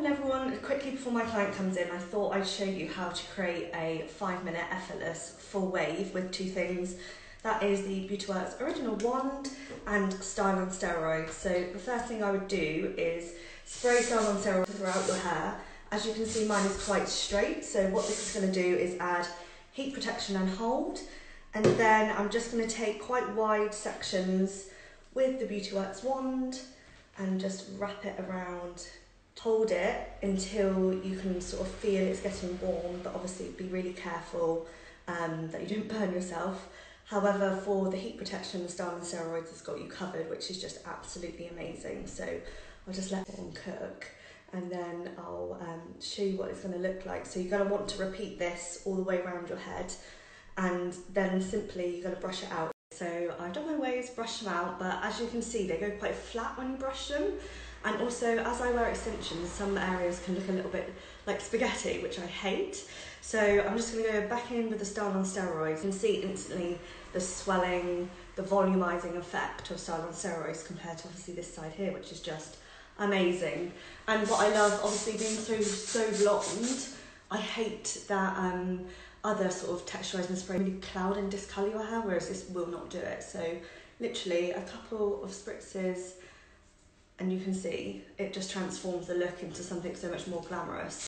everyone, quickly before my client comes in, I thought I'd show you how to create a 5-minute effortless full wave with two things. That is the Beautyworks original wand and Style on Steroids. So the first thing I would do is spray Style on Steroids throughout your hair. As you can see, mine is quite straight, so what this is going to do is add heat protection and hold. And then I'm just going to take quite wide sections with the Beautyworks wand and just wrap it around. Hold it until you can sort of feel it's getting warm, but obviously be really careful that you don't burn yourself. However, for the heat protection, the Style on Steroids has got you covered, which is just absolutely amazing. So I'll just let it cook and then I'll show you what it's going to look like. So you're going to want to repeat this all the way around your head, and then simply you're going to brush it out. So I've done my waves, brushed them out, but as you can see, they go quite flat when you brush them. And also, as I wear extensions, some areas can look a little bit like spaghetti, which I hate. So I'm just going to go back in with the Style on Steroids. You can see instantly the swelling, the volumizing effect of Style on Steroids compared to obviously this side here, which is just amazing. And what I love, obviously being so blonde, I hate that other sort of texturizing spray really cloud and discolour your hair, whereas this will not do it. So literally a couple of spritzes, and you can see it just transforms the look into something so much more glamorous.